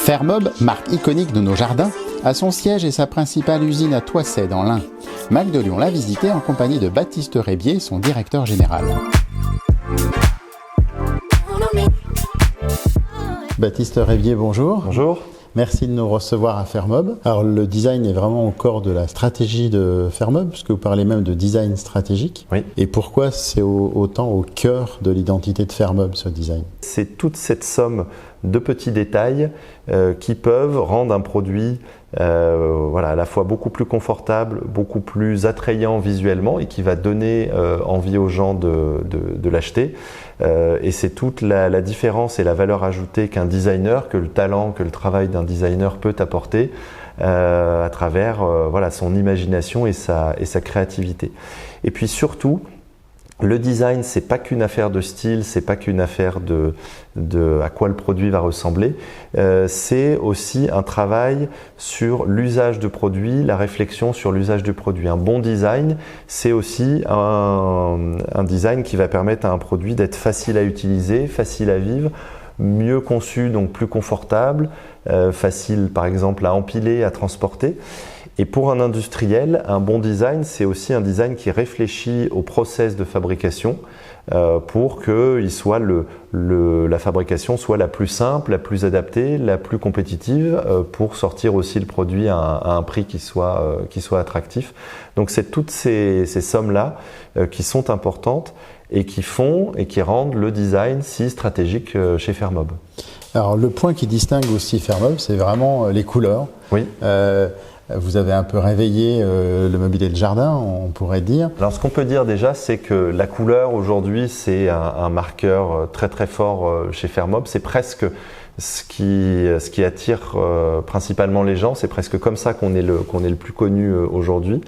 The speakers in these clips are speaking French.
Fermob, marque iconique de nos jardins, a son siège et sa principale usine à Toissay dans l'Ain. Mac de Lyon l'a visité en compagnie de Baptiste Rébier, son directeur général. Baptiste Rébier, bonjour. Bonjour. Merci de nous recevoir à Fermob. Alors le design est vraiment au corps de la stratégie de Fermob, puisque vous parlez même de design stratégique. Oui. Et pourquoi c'est autant au cœur de l'identité de Fermob, ce design? C'est toute cette somme de petits détails qui peuvent rendre un produit à la fois beaucoup plus confortable, beaucoup plus attrayant visuellement et qui va donner envie aux gens de l'acheter. Et c'est toute la différence et la valeur ajoutée qu'un designer, que le talent, que le travail d'un designer peut apporter à travers son imagination et sa créativité. Et puis surtout, le design, c'est pas qu'une affaire de style, c'est pas qu'une affaire de à quoi le produit va ressembler. C'est aussi un travail sur l'usage du produit, la réflexion sur l'usage du produit. Un bon design, c'est aussi un design qui va permettre à un produit d'être facile à utiliser, facile à vivre, mieux conçu, donc plus confortable, facile par exemple à empiler, à transporter. Et pour un industriel, un bon design, c'est aussi un design qui réfléchit au process de fabrication pour que la fabrication soit la plus simple, la plus adaptée, la plus compétitive pour sortir aussi le produit à un prix qui soit attractif. Donc c'est toutes ces sommes-là qui sont importantes et qui font et qui rendent le design si stratégique chez Fermob. Alors le point qui distingue aussi Fermob, c'est vraiment les couleurs. Oui. Vous avez un peu réveillé le mobilier de jardin, on pourrait dire. Alors ce qu'on peut dire déjà, c'est que la couleur aujourd'hui, c'est un marqueur très très fort chez Fermob. C'est presque ce qui attire principalement les gens. C'est presque comme ça qu'on est le plus connu aujourd'hui.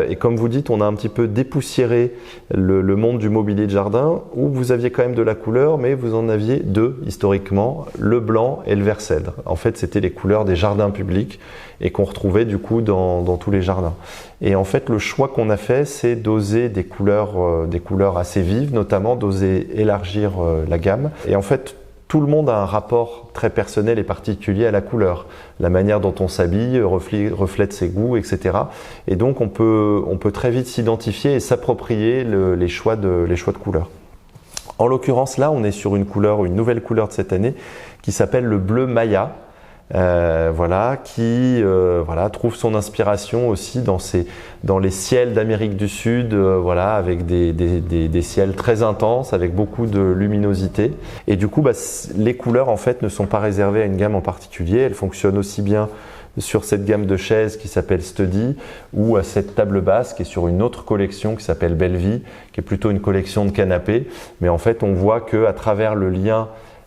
Et comme vous dites, on a un petit peu dépoussiéré le monde du mobilier de jardin où vous aviez quand même de la couleur, mais vous en aviez deux historiquement, le blanc et le vert cèdre. En fait, c'était les couleurs des jardins publics et qu'on retrouvait du coup dans tous les jardins. Et en fait, le choix qu'on a fait, c'est d'oser des couleurs assez vives, notamment d'oser élargir la gamme. Et en fait, tout le monde a un rapport très personnel et particulier à la couleur. La manière dont on s'habille reflète ses goûts, etc. Et donc on peut très vite s'identifier et s'approprier les choix de couleurs. En l'occurrence là, on est sur une nouvelle couleur de cette année qui s'appelle le bleu Maya. Qui trouve son inspiration aussi dans les ciels d'Amérique du Sud, avec des ciels très intenses, avec beaucoup de luminosité. Et du coup, les couleurs en fait ne sont pas réservées à une gamme en particulier. Elles fonctionnent aussi bien sur cette gamme de chaises qui s'appelle Study ou à cette table basse qui est sur une autre collection qui s'appelle Belle Vie, qui est plutôt une collection de canapés. Mais en fait, on voit qu'à travers le lien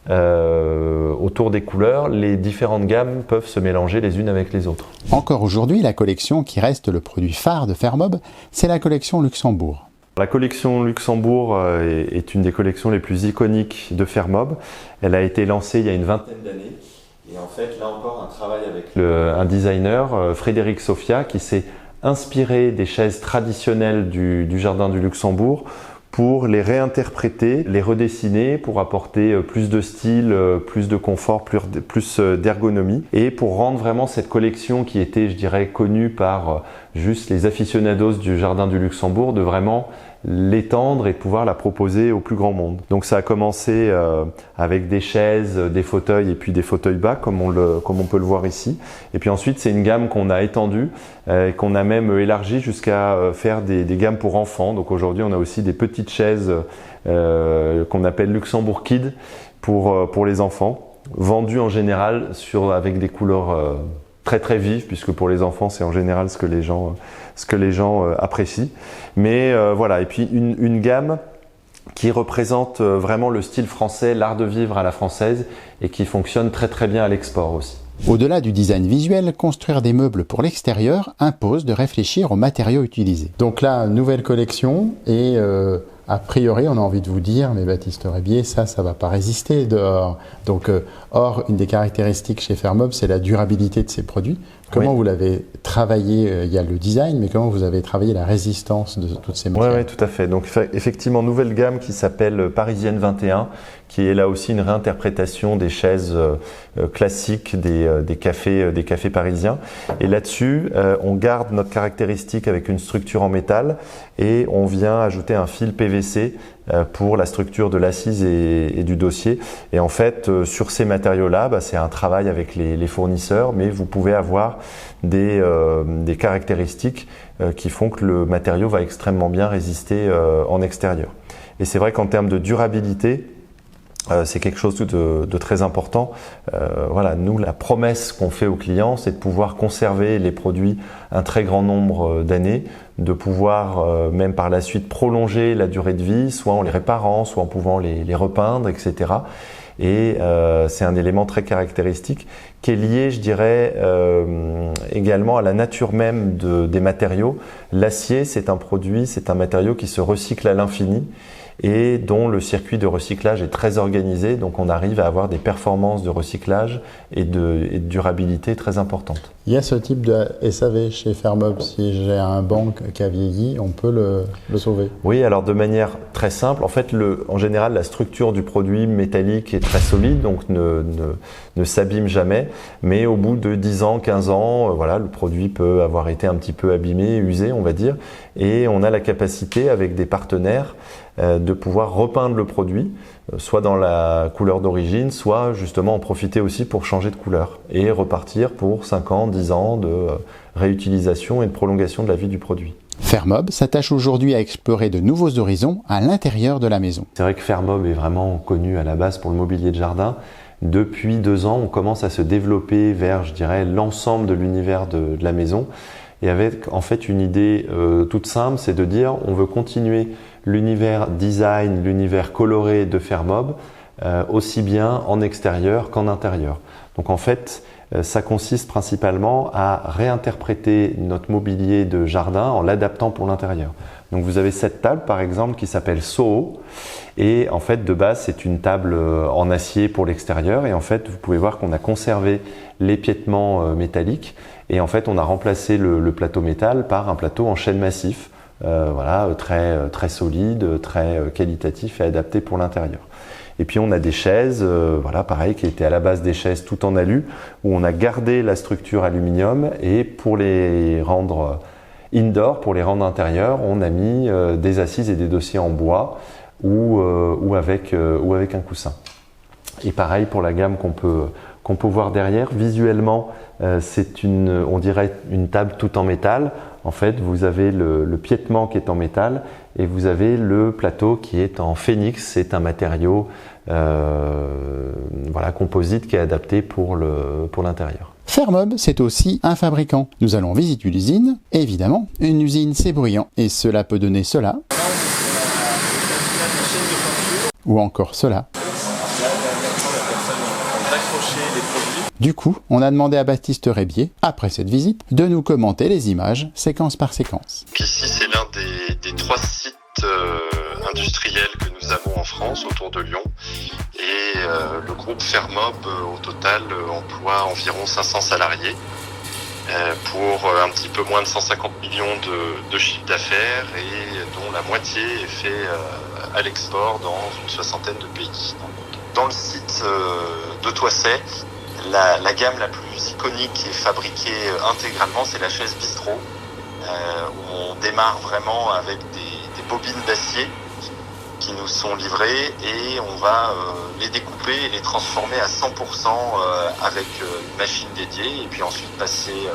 autour des couleurs, les différentes gammes peuvent se mélanger les unes avec les autres. Encore aujourd'hui, la collection qui reste le produit phare de Fermob, c'est la collection Luxembourg. La collection Luxembourg est une des collections les plus iconiques de Fermob. Elle a été lancée il y a une vingtaine d'années. Et en fait, là encore, un travail avec un designer, Frédéric Sofia, qui s'est inspiré des chaises traditionnelles du jardin du Luxembourg pour les réinterpréter, les redessiner, pour apporter plus de style, plus de confort, plus d'ergonomie et pour rendre vraiment cette collection qui était, je dirais, connue par juste les aficionados du jardin du Luxembourg, de vraiment l'étendre et pouvoir la proposer au plus grand monde. Donc ça a commencé avec des chaises, des fauteuils et puis des fauteuils bas comme on peut le voir ici. Et puis ensuite c'est une gamme qu'on a étendue et qu'on a même élargie jusqu'à faire des gammes pour enfants. Donc aujourd'hui on a aussi des petites chaises qu'on appelle Luxembourg Kid pour les enfants, vendues en général avec des couleurs très très vives, puisque pour les enfants c'est en général ce que les gens apprécient. Mais et puis une gamme qui représente vraiment le style français, l'art de vivre à la française et qui fonctionne très très bien à l'export aussi. Au-delà du design visuel, construire des meubles pour l'extérieur impose de réfléchir aux matériaux utilisés. Donc là, nouvelle collection et a priori, on a envie de vous dire, mais Baptiste Rébier, ça va pas résister dehors. Donc, or, une des caractéristiques chez Fermob, c'est la durabilité de ces produits. Comment vous l'avez travaillé? Il y a le design, mais comment vous avez travaillé la résistance de toutes ces matières? Oui, tout à fait. Donc, effectivement, nouvelle gamme qui s'appelle Parisienne 21, qui est là aussi une réinterprétation des chaises classiques des cafés parisiens. Et là-dessus, on garde notre caractéristique avec une structure en métal et on vient ajouter un fil PVC pour la structure de l'assise et du dossier. Et en fait, sur ces matériaux-là, c'est un travail avec les fournisseurs, mais vous pouvez avoir des caractéristiques qui font que le matériau va extrêmement bien résister en extérieur. Et c'est vrai qu'en termes de durabilité, c'est quelque chose de très important. Voilà, nous, la promesse qu'on fait aux clients, c'est de pouvoir conserver les produits un très grand nombre d'années, de pouvoir même par la suite prolonger la durée de vie, soit en les réparant, soit en pouvant les repeindre, etc. Et c'est un élément très caractéristique qui est lié, je dirais, également à la nature même des matériaux. L'acier, c'est un matériau qui se recycle à l'infini et dont le circuit de recyclage est très organisé, donc on arrive à avoir des performances de recyclage et de durabilité très importantes. Il y a ce type de SAV chez Fermob. Si j'ai un banc qui a vieilli, on peut le sauver. Oui, alors de manière très simple. En fait, en général, la structure du produit métallique est très solide, donc ne s'abîme jamais. Mais au bout de 10 ans, 15 ans, voilà, le produit peut avoir été un petit peu abîmé, usé, on va dire. Et on a la capacité, avec des partenaires, de pouvoir repeindre le produit, soit dans la couleur d'origine, soit justement en profiter aussi pour changer de couleur et repartir pour 5 ans, 10 ans de réutilisation et de prolongation de la vie du produit. Fermob s'attache aujourd'hui à explorer de nouveaux horizons à l'intérieur de la maison. C'est vrai que Fermob est vraiment connu à la base pour le mobilier de jardin. Depuis 2 ans, on commence à se développer vers, je dirais, l'ensemble de l'univers de la maison. Et avec en fait une idée toute simple, c'est de dire on veut continuer l'univers design, l'univers coloré de Fermob, aussi bien en extérieur qu'en intérieur. Donc en fait, ça consiste principalement à réinterpréter notre mobilier de jardin en l'adaptant pour l'intérieur. Donc vous avez cette table par exemple qui s'appelle Soho et en fait de base c'est une table en acier pour l'extérieur et en fait vous pouvez voir qu'on a conservé l'épiètement métallique et en fait on a remplacé le plateau métal par un plateau en chêne massif. Voilà, très solide, très qualitatif et adapté pour l'intérieur. Et puis on a des chaises, voilà, pareil, qui étaient à la base des chaises tout en alu, où on a gardé la structure aluminium et pour les rendre indoor, pour les rendre intérieurs, on a mis des assises et des dossiers en bois ou avec un coussin. Et pareil pour la gamme qu'on peut voir derrière. Visuellement, c'est on dirait une table tout en métal. En fait, vous avez le piétement qui est en métal et vous avez le plateau qui est en phénix. C'est un matériau composite qui est adapté pour l'intérieur. Fermob, c'est aussi un fabricant. Nous allons visiter l'usine. Évidemment, une usine, c'est bruyant. Et cela peut donner cela. Ou encore cela. Du coup, on a demandé à Baptiste Rébier, après cette visite, de nous commenter les images, séquence par séquence. Ici, c'est l'un des 3 sites industriels que nous avons en France, autour de Lyon. Et le groupe Fermob, au total, emploie environ 500 salariés pour un petit peu moins de 150 millions de chiffre d'affaires et dont la moitié est fait à l'export dans une 60aine de pays. Dans le site de Toisset, la gamme la plus iconique et fabriquée intégralement, c'est la chaise bistrot, où on démarre vraiment avec des bobines d'acier qui nous sont livrées et on va les découper et les transformer à 100% avec une machine dédiée et puis ensuite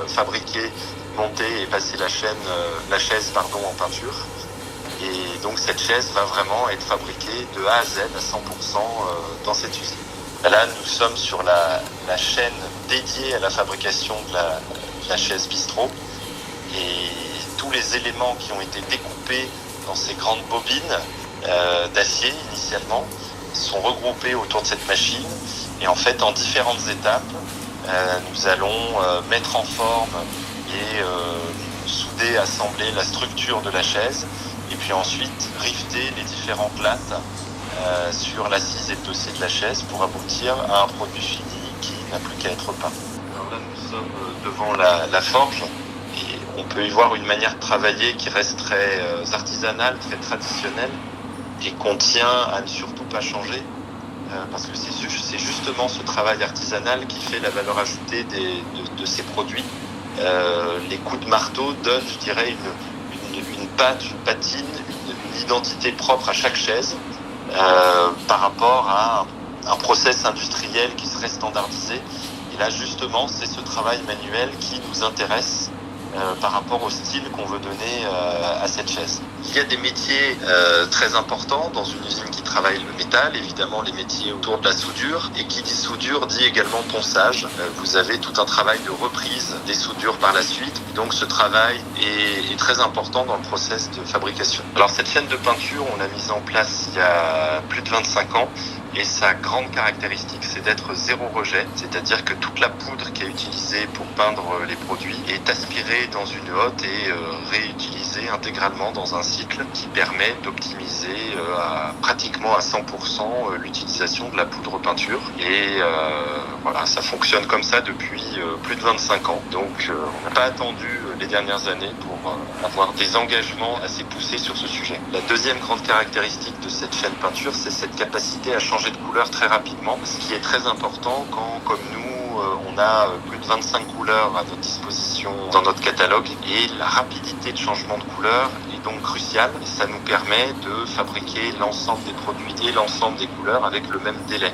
fabriquer, monter et passer la chaise en peinture. Et donc cette chaise va vraiment être fabriquée de A à Z à 100% dans cette usine. Là, nous sommes sur la chaîne dédiée à la fabrication de la chaise bistrot et tous les éléments qui ont été découpés dans ces grandes bobines d'acier initialement sont regroupés autour de cette machine et en fait en différentes étapes nous allons mettre en forme et souder, assembler la structure de la chaise et puis ensuite rifter les différentes lattes sur l'assise et le dossier de la chaise pour aboutir à un produit fini qui n'a plus qu'à être peint. Alors là nous sommes devant la forge et on peut y voir une manière de travailler qui reste très artisanale, très traditionnelle et qu'on tient à ne surtout pas changer. parce que c'est justement ce travail artisanal qui fait la valeur ajoutée de ces produits. Les coups de marteau donnent, je dirais, une patte, une patine, une identité propre à chaque chaise par rapport à un process industriel qui serait standardisé. Et là, justement, c'est ce travail manuel qui nous intéresse par rapport au style qu'on veut donner à cette chaise. Il y a des métiers très importants dans une usine qui travaille le métal, évidemment les métiers autour de la soudure, et qui dit soudure dit également ponçage. Vous avez tout un travail de reprise des soudures par la suite, donc ce travail est très important dans le process de fabrication. Alors cette chaîne de peinture, on l'a mise en place il y a plus de 25 ans, et sa grande caractéristique, c'est d'être zéro rejet, c'est-à-dire que toute la poudre qui est utilisée pour peindre les produits est aspirée dans une hotte et réutilisée intégralement dans un cycle qui permet d'optimiser pratiquement à 100% l'utilisation de la poudre peinture. Et voilà, ça fonctionne comme ça depuis plus de 25 ans. Donc on n'a pas attendu les dernières années pour avoir des engagements assez poussés sur ce sujet. La deuxième grande caractéristique de cette chaîne peinture, c'est cette capacité à changer de couleur très rapidement, ce qui est très important quand, comme nous, on a plus de 25 couleurs à notre disposition dans notre catalogue, et la rapidité de changement de couleur est donc cruciale. Et ça nous permet de fabriquer l'ensemble des produits et l'ensemble des couleurs avec le même délai.